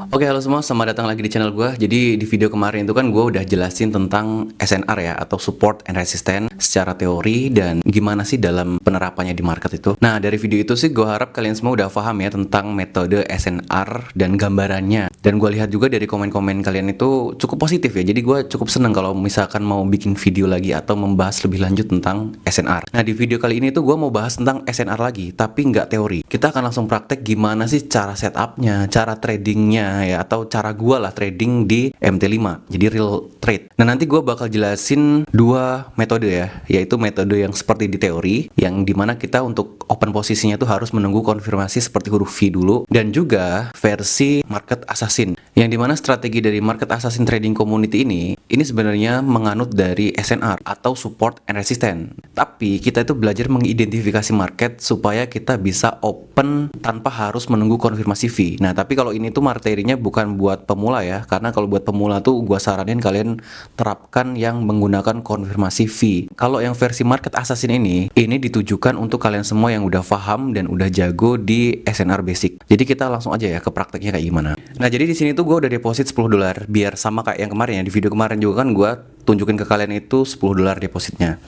Oke, halo semua, selamat datang lagi di channel gue. Jadi di video kemarin itu kan gue udah jelasin tentang SNR ya, atau Support and Resistance secara teori dan gimana sih dalam penerapannya di market itu. Nah, dari video itu sih gue harap kalian semua udah paham ya tentang metode SNR dan gambarannya. Dan gue lihat juga dari komen-komen kalian itu cukup positif ya. Jadi gue cukup seneng kalau misalkan mau bikin video lagi atau membahas lebih lanjut tentang SNR. Nah, di video kali ini tuh gue mau bahas tentang SNR lagi, tapi nggak teori. Kita akan langsung praktek gimana sih cara setupnya, cara tradingnya ya, atau cara gua lah trading di MT5, jadi real trade. Nah, nanti gua bakal jelasin dua metode ya, yaitu metode yang seperti di teori, yang dimana kita untuk open posisinya tuh harus menunggu konfirmasi seperti huruf V dulu, dan juga versi market assassin, yang dimana strategi dari market assassin trading community ini sebenarnya menganut dari SNR atau support and resistance. Tapi kita itu belajar mengidentifikasi market supaya kita bisa open tanpa harus menunggu konfirmasi V. Nah, tapi kalau ini tuh materinya bukan buat pemula ya, karena kalau buat pemula tuh gua saranin kalian terapkan yang menggunakan konfirmasi V. Kalau yang versi market assassin ini ditujukan untuk kalian semua yang udah paham dan udah jago di SNR basic. Jadi kita langsung aja ya ke prakteknya kayak gimana. Nah, jadi di sini tuh gua udah deposit $10 biar sama kayak yang kemarin ya. Di video kemarin juga kan gua tunjukin ke kalian itu $10 depositnya.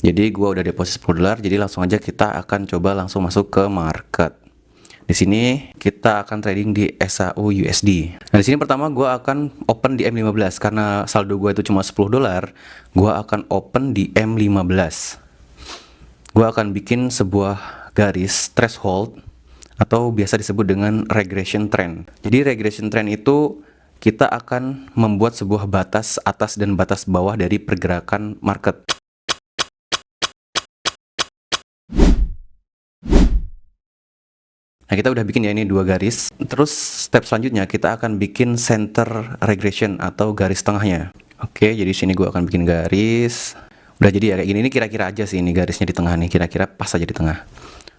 Jadi gua udah deposit $10, jadi langsung aja kita akan coba langsung masuk ke market. Di sini kita akan trading di SAU USD. Nah, di sini pertama gue akan open di M15 karena saldo gue itu cuma $10. Gue akan open di M15. Gue akan bikin sebuah garis threshold atau biasa disebut dengan regression trend. Jadi regression trend itu kita akan membuat sebuah batas atas dan batas bawah dari pergerakan market. Nah, kita udah bikin ya ini dua garis. Terus step selanjutnya kita akan bikin center regression atau garis tengahnya. Oke, jadi sini gua akan bikin garis. Udah jadi ya kayak gini. Ini kira-kira aja sih ini garisnya di tengah nih. Kira-kira pas aja di tengah.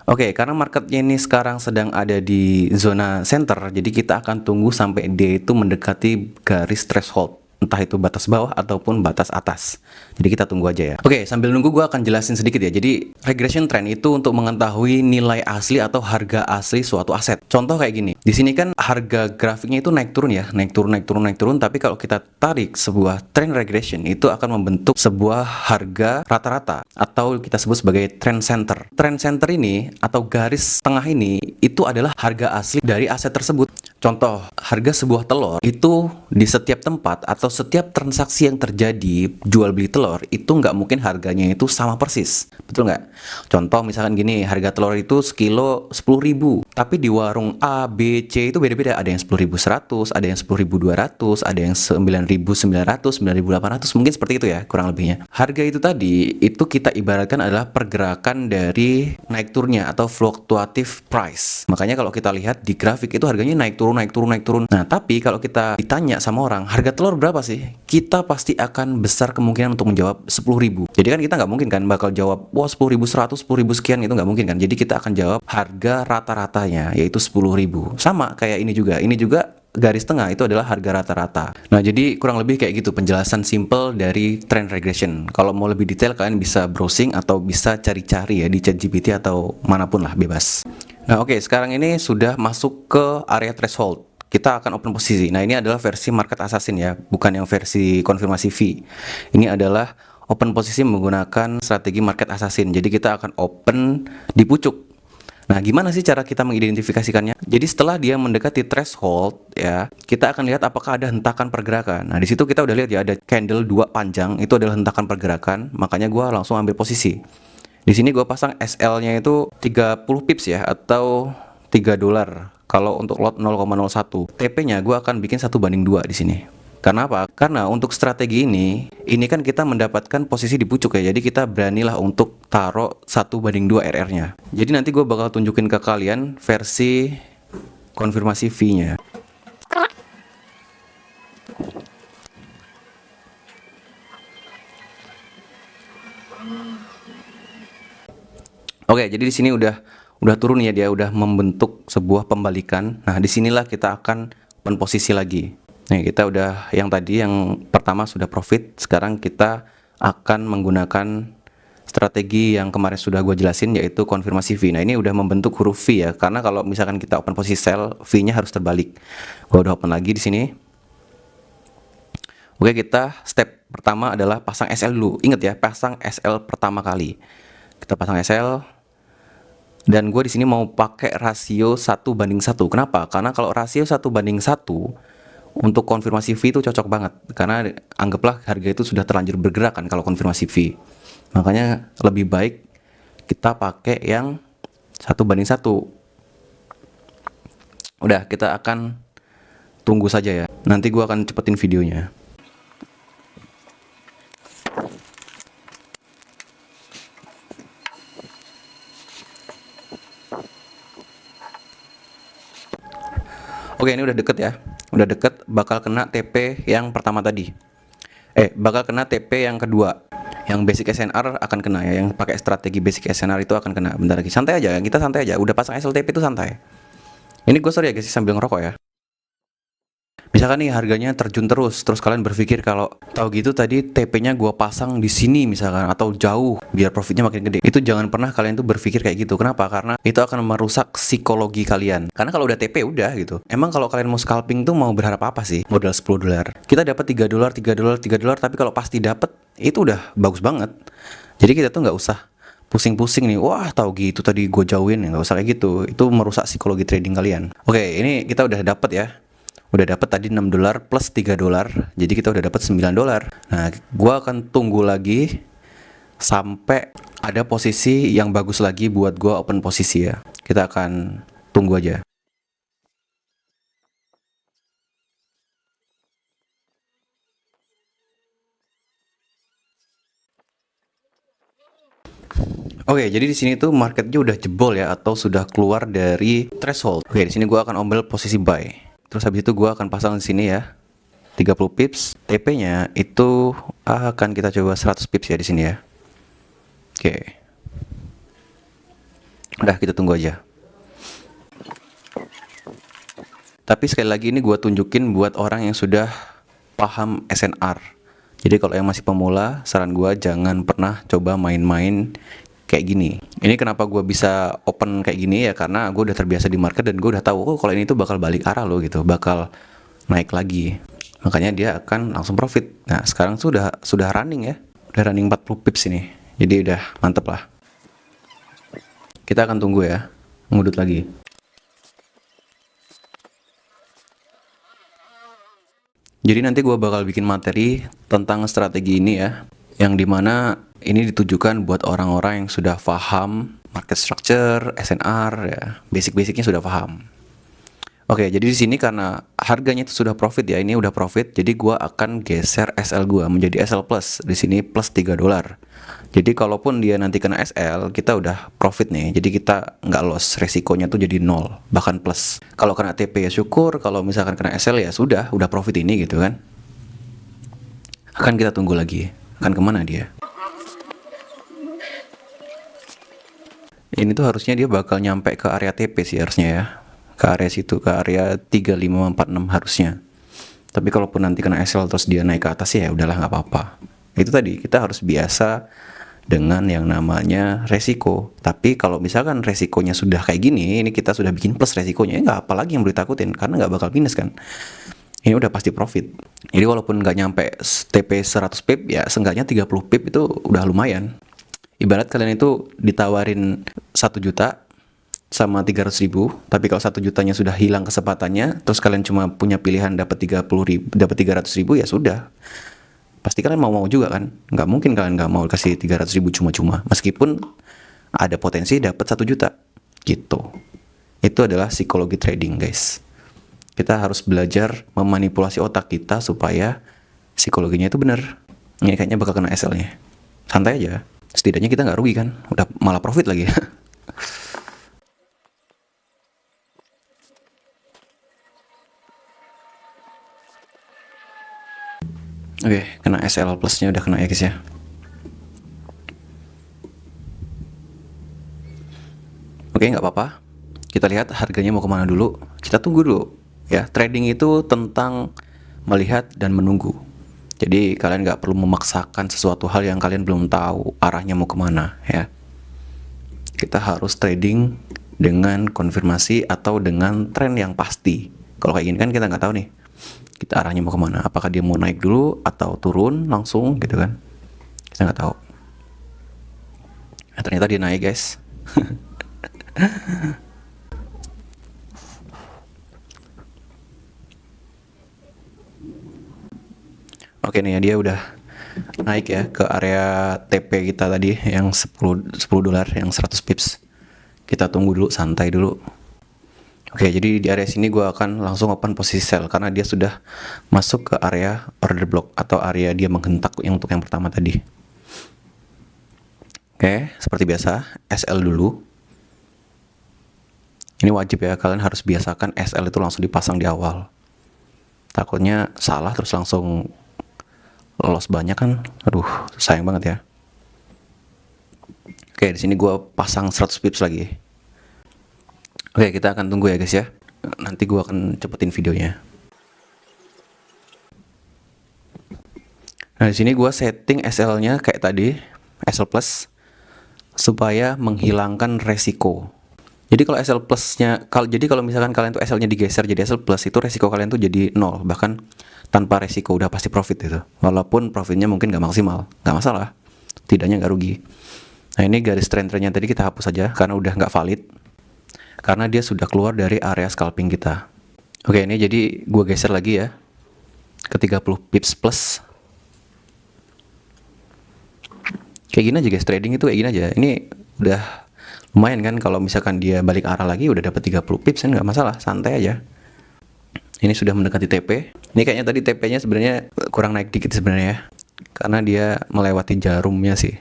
Oke, karena marketnya ini sekarang sedang ada di zona center, jadi kita akan tunggu sampai dia itu mendekati garis threshold. Entah itu batas bawah ataupun batas atas. Jadi kita tunggu aja ya. Oke, sambil nunggu gue akan jelasin sedikit ya. Jadi regression trend itu untuk mengetahui nilai asli atau harga asli suatu aset. Contoh kayak gini. Di sini kan harga grafiknya itu naik turun ya, naik turun, naik turun, naik turun. Tapi kalau kita tarik sebuah trend regression itu akan membentuk sebuah harga rata-rata atau kita sebut sebagai trend center. Trend center ini atau garis tengah ini itu adalah harga asli dari aset tersebut. Contoh, harga sebuah telur itu di setiap tempat atau setiap transaksi yang terjadi jual beli telur itu nggak mungkin harganya itu sama persis, betul nggak? Contoh misalkan gini, harga telur itu sekilo 10.000, tapi di warung A, B, C itu beda-beda. Ada yang 10.100, ada yang 10.200, ada yang 9.900, 9.800, mungkin seperti itu ya kurang lebihnya. Harga itu tadi itu kita ibaratkan adalah pergerakan dari naik turunnya atau fluctuative price. Makanya kalau kita lihat di grafik itu harganya naik turun, naik turun, naik turun. Nah, tapi kalau kita ditanya sama orang, harga telur berapa sih? Kita pasti akan besar kemungkinan untuk menjawab 10.000. Jadi kan kita nggak mungkin kan bakal jawab, wah 10.100, 10.000 sekian, itu nggak mungkin kan. Jadi kita akan jawab harga rata-ratanya, yaitu 10.000. Sama kayak ini juga garis tengah itu adalah harga rata-rata. Nah, jadi kurang lebih kayak gitu penjelasan simple dari trend regression. Kalau mau lebih detail kalian bisa browsing atau bisa cari-cari ya di ChatGPT atau manapun lah, bebas. Nah, oke, sekarang ini sudah masuk ke area threshold. Kita akan open posisi. Nah, ini adalah versi market assassin ya, bukan yang versi konfirmasi V. Ini adalah open posisi menggunakan strategi market assassin. Jadi kita akan open di pucuk. Nah, gimana sih cara kita mengidentifikasikannya? Jadi setelah dia mendekati threshold ya, kita akan lihat apakah ada hentakan pergerakan. Nah, di situ kita udah lihat ya ada candle 2 panjang, itu adalah hentakan pergerakan. Makanya gua langsung ambil posisi. Di sini gue pasang SL-nya itu 30 pips ya, atau $3. Kalau untuk lot 0,01, TP-nya gue akan bikin 1:2 di sini. Karena apa? Karena untuk strategi ini kan kita mendapatkan posisi di pucuk ya. Jadi kita beranilah untuk taruh 1:2 RR-nya. Jadi nanti gue bakal tunjukin ke kalian versi konfirmasi V-nya. Oke, jadi di sini udah turun ya, dia udah membentuk sebuah pembalikan. Nah, disinilah kita akan open posisi lagi. Nih, kita udah yang tadi yang pertama sudah profit, sekarang kita akan menggunakan strategi yang kemarin sudah gue jelasin, yaitu konfirmasi V. Nah, ini udah membentuk huruf V ya, karena kalau misalkan kita open posisi sell, V-nya harus terbalik. Gue udah open lagi di sini. Oke, kita step pertama adalah pasang SL dulu. Ingat ya, pasang SL pertama kali. Kita pasang SL. Dan gue di sini mau pakai rasio 1:1. Kenapa? Karena kalau rasio 1:1 untuk konfirmasi V itu cocok banget. Karena anggaplah harga itu sudah terlanjur bergerak kan kalau konfirmasi V. Makanya lebih baik kita pakai yang 1:1. Udah, kita akan tunggu saja ya. Nanti gua akan cepetin videonya. Oke, ini udah deket ya. Udah deket, bakal kena TP yang pertama tadi. Bakal kena TP yang kedua. Yang basic SNR akan kena ya, yang pakai strategi basic SNR itu akan kena. Bentar lagi, santai aja, kita santai aja. Udah pasang SLTP itu santai. Ini gue sorry ya guys, sambil ngerokok ya. Misalkan nih harganya terjun terus kalian berpikir kalau tahu gitu tadi TP-nya gue pasang di sini misalkan, atau jauh biar profitnya makin gede. Itu jangan pernah kalian tuh berpikir kayak gitu. Kenapa? Karena itu akan merusak psikologi kalian. Karena kalau udah TP udah gitu. Emang kalau kalian mau scalping tuh mau berharap apa sih? Modal $10. Kita dapat $3, $3, $3, tapi kalau pasti dapat itu udah bagus banget. Jadi kita tuh nggak usah pusing-pusing nih, wah tahu gitu tadi gue jauhin, nggak usah kayak gitu. Itu merusak psikologi trading kalian. Oke, ini kita udah dapat ya. Udah dapat tadi $6 plus $3. Jadi kita udah dapat $9. Nah, gua akan tunggu lagi sampai ada posisi yang bagus lagi buat gua open posisi ya. Kita akan tunggu aja. Oke, jadi di sini tuh marketnya udah jebol ya, atau sudah keluar dari threshold. Oke, di sini gua akan ambil posisi buy. Terus habis itu gua akan pasang di sini ya. 30 pips. TP-nya itu akan kita coba 100 pips ya di sini ya. Oke. Udah, kita tunggu aja. Tapi sekali lagi ini gua tunjukin buat orang yang sudah paham SNR. Jadi kalau yang masih pemula, saran gua jangan pernah coba main-main kayak gini. Ini kenapa gue bisa open kayak gini ya, karena gue udah terbiasa di market dan gue udah tahu kalau ini tuh bakal balik arah loh gitu, bakal naik lagi. Makanya dia akan langsung profit. Nah, sekarang sudah running ya. Udah running 40 pips ini. Jadi udah mantep lah. Kita akan tunggu ya. Ngudut lagi. Jadi nanti gue bakal bikin materi tentang strategi ini ya, yang dimana ini ditujukan buat orang-orang yang sudah paham market structure, SNR ya, basic-basicnya sudah paham. Oke, jadi di sini karena harganya itu sudah profit ya, ini udah profit, jadi gua akan geser SL gua menjadi SL plus. Di sini plus $3. Jadi kalaupun dia nanti kena SL, kita udah profit nih. Jadi kita nggak loss, resikonya tuh jadi 0, bahkan plus. Kalau kena TP ya syukur, kalau misalkan kena SL ya sudah, udah profit ini gitu kan. Akan kita tunggu lagi, akan kemana dia? Ini tuh harusnya dia bakal nyampe ke area TP sih harusnya ya. Ke area situ, ke area 3546 harusnya. Tapi kalaupun nanti kena SL terus dia naik ke atas ya udahlah, nggak apa-apa. Itu tadi, kita harus biasa dengan yang namanya resiko. Tapi kalau misalkan resikonya sudah kayak gini, ini kita sudah bikin plus resikonya, ya nggak apa lagi yang perlu ditakutin, karena nggak bakal minus kan. Ini udah pasti profit. Jadi walaupun nggak nyampe TP 100 pip, ya seenggaknya 30 pip itu udah lumayan. Ibarat kalian itu ditawarin 1 juta sama 300.000, tapi kalau 1 jutanya sudah hilang kesempatannya, terus kalian cuma punya pilihan dapat 30.000, dapat 300.000, ya sudah. Pasti kalian mau juga kan? Nggak mungkin kalian nggak mau kasih 300.000 cuma-cuma, meskipun ada potensi dapat 1 juta. Gitu. Itu adalah psikologi trading, guys. Kita harus belajar memanipulasi otak kita supaya psikologinya itu benar. Ini kayaknya bakal kena SL-nya. Santai aja. Setidaknya kita nggak rugi kan, udah malah profit lagi. Oke, kena SL plusnya udah kena ya guys ya. Oke, nggak apa-apa. Kita lihat harganya mau kemana dulu. Kita tunggu dulu ya. Trading itu tentang melihat dan menunggu. Jadi kalian nggak perlu memaksakan sesuatu hal yang kalian belum tahu arahnya mau kemana ya. Kita harus trading dengan konfirmasi atau dengan tren yang pasti. Kalau kayak gini kan kita nggak tahu nih, kita arahnya mau kemana. Apakah dia mau naik dulu atau turun langsung gitu kan? Kita nggak tahu. Nah, ternyata dia naik guys. Oke nih ya, dia udah naik ya ke area TP kita tadi yang 10 dolar, yang 100 pips. Kita tunggu dulu, santai dulu. Oke, jadi di area sini gue akan langsung open posisi sell karena dia sudah masuk ke area order block atau area dia menghentak yang untuk yang pertama tadi. Oke, seperti biasa SL dulu. Ini wajib ya, kalian harus biasakan SL itu langsung dipasang di awal. Takutnya salah terus langsung lolos banyak kan, aduh sayang banget ya. Oke, di sini gue pasang 100 pips lagi. Oke, kita akan tunggu ya guys ya. Nanti gue akan cepetin videonya. Nah, di sini gue setting SL-nya kayak tadi, SL plus, supaya menghilangkan resiko. Jadi kalau SL plusnya, kalau misalkan kalian tuh SL-nya digeser jadi SL plus, itu resiko kalian tuh jadi 0, bahkan tanpa resiko, udah pasti profit itu. Walaupun profitnya mungkin nggak maksimal, nggak masalah, tidaknya nggak rugi. Nah, ini garis trend-trendnya tadi kita hapus saja karena udah nggak valid, karena dia sudah keluar dari area scalping kita. Oke, ini jadi gue geser lagi ya ke 30 pips plus. Kayak gini aja guys, trading itu kayak gini aja. Ini udah lumayan kan, kalau misalkan dia balik arah lagi udah dapat 30 pips kan, nggak masalah, santai aja. Ini sudah mendekati TP. Ini kayaknya tadi TP-nya sebenarnya kurang naik dikit sebenarnya ya, karena dia melewati jarumnya sih.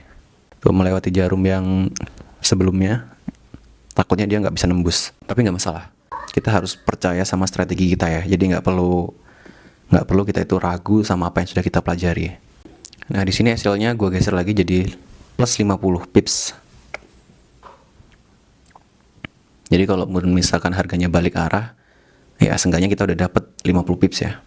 Tuh, melewati jarum yang sebelumnya. Takutnya dia nggak bisa nembus. Tapi nggak masalah. Kita harus percaya sama strategi kita ya. Jadi nggak perlu kita itu ragu sama apa yang sudah kita pelajari. Nah, di sini hasilnya gue geser lagi jadi plus 50 pips. Jadi kalau misalkan harganya balik arah, ya seenggaknya kita udah dapat 50 pips ya.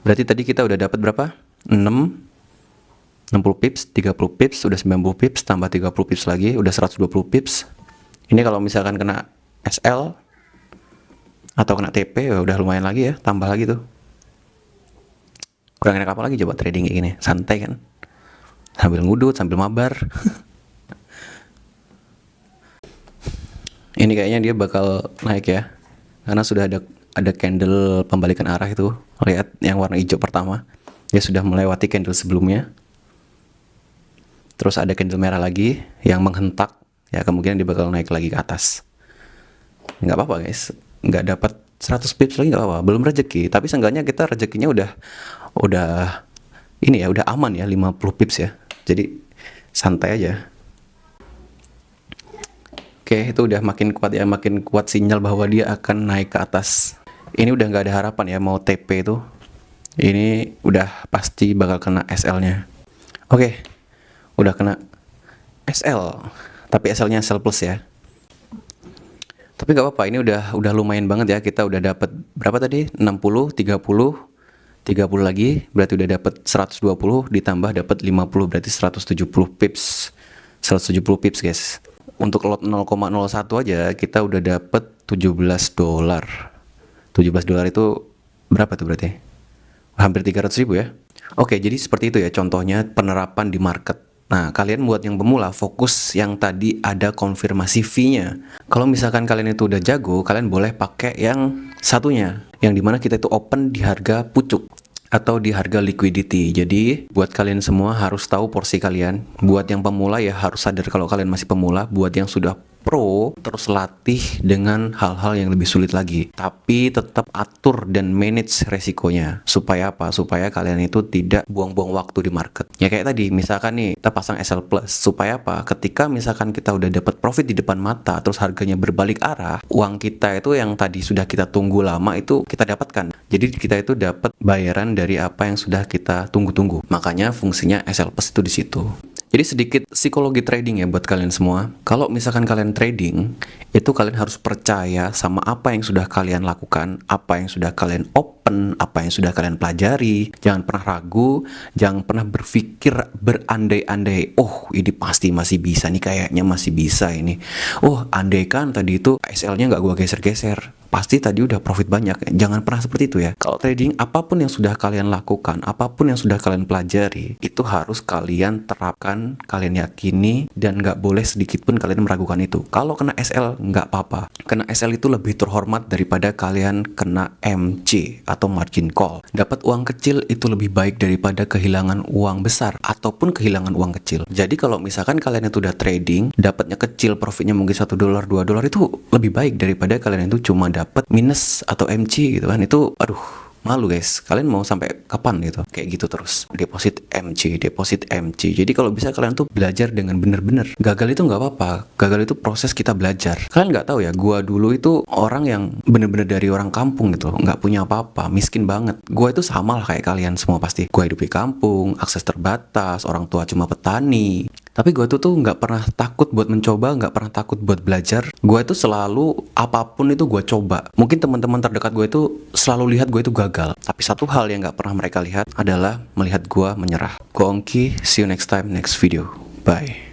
Berarti tadi kita udah dapat berapa? 60 pips, 30 pips, udah 90 pips, tambah 30 pips lagi, udah 120 pips. Ini kalau misalkan kena SL atau kena TP, ya udah lumayan lagi ya, tambah lagi tuh. Kurang enak apa lagi coba trading kayak gini, santai kan? Sambil ngudut, sambil mabar. Ini kayaknya dia bakal naik ya, karena sudah ada candle pembalikan arah itu. Lihat yang warna hijau pertama, dia sudah melewati candle sebelumnya. Terus ada candle merah lagi yang menghentak, ya kemungkinan dia bakal naik lagi ke atas. Nggak apa-apa guys, nggak dapat 100 pips lagi nggak apa-apa, belum rezeki, tapi seenggaknya kita rezekinya udah ini ya, udah aman ya, 50 pips ya. Jadi santai aja. Oke, itu udah makin kuat ya, makin kuat sinyal bahwa dia akan naik ke atas. Ini udah nggak ada harapan ya mau TP itu. Ini udah pasti bakal kena SL-nya. Oke, udah kena SL, tapi SL-nya SL plus ya. Tapi nggak apa-apa, ini udah lumayan banget ya. Kita udah dapat berapa tadi? 60, 30 lagi, berarti udah dapat 120 ditambah dapat 50, berarti 170 pips. 170 pips guys. Untuk lot 0,01 aja kita udah dapat 17 dolar. 17 dolar itu berapa tuh berarti? Hampir 300.000 ya. Oke, jadi seperti itu ya contohnya penerapan di market. Nah, kalian buat yang pemula fokus yang tadi ada konfirmasi fee-nya. Kalau misalkan kalian itu udah jago, kalian boleh pakai yang satunya, yang dimana kita itu open di harga pucuk atau di harga liquidity. Jadi buat kalian semua harus tahu porsi kalian. Buat yang pemula ya harus sadar kalau kalian masih pemula. Buat yang sudah pro, terus latih dengan hal-hal yang lebih sulit lagi. Tapi tetap atur dan manage resikonya. Supaya apa? Supaya kalian itu tidak buang-buang waktu di market. Ya kayak tadi, misalkan nih kita pasang SL plus. Supaya apa? Ketika misalkan kita udah dapat profit di depan mata, terus harganya berbalik arah, uang kita itu yang tadi sudah kita tunggu lama itu kita dapatkan. Jadi kita itu dapat bayaran dari apa yang sudah kita tunggu-tunggu. Makanya fungsinya SL plus itu di situ. Jadi sedikit psikologi trading ya buat kalian semua. Kalau misalkan kalian trading, itu kalian harus percaya sama apa yang sudah kalian lakukan, apa yang sudah kalian open happen, apa yang sudah kalian pelajari. Jangan pernah ragu, jangan pernah berpikir berandai-andai, oh ini pasti masih bisa nih, kayaknya masih bisa ini. Oh andai kan tadi itu SL-nya nggak gua geser-geser, pasti tadi udah profit banyak. Jangan pernah seperti itu ya. Kalau trading, apapun yang sudah kalian lakukan, apapun yang sudah kalian pelajari, itu harus kalian terapkan, kalian yakini, dan nggak boleh sedikit pun kalian meragukan itu. Kalau kena SL, nggak apa-apa. Kena SL itu lebih terhormat daripada kalian kena MC atau margin call. Dapat uang kecil itu lebih baik daripada kehilangan uang besar ataupun kehilangan uang kecil. Jadi kalau misalkan kalian itu udah trading, dapatnya kecil, profitnya mungkin $1, $2, itu lebih baik daripada kalian itu cuma dapat minus atau MC gitu kan. Itu aduh, malu guys. Kalian mau sampai kapan gitu? Kayak gitu terus. Deposit MC, deposit MC. Jadi kalau bisa kalian tuh belajar dengan bener-bener. Gagal itu nggak apa-apa. Gagal itu proses kita belajar. Kalian nggak tahu ya, gua dulu itu orang yang bener-bener dari orang kampung gitu, nggak punya apa-apa, miskin banget. Gua itu sama lah kayak kalian semua pasti. Gua hidup di kampung, akses terbatas, orang tua cuma petani. Tapi gue tuh nggak pernah takut buat mencoba, nggak pernah takut buat belajar. Gue itu selalu apapun itu gue coba. Mungkin teman-teman terdekat gue itu selalu lihat gue itu gagal. Tapi satu hal yang nggak pernah mereka lihat adalah melihat gue menyerah. Gue Ongki, see you next time, next video. Bye.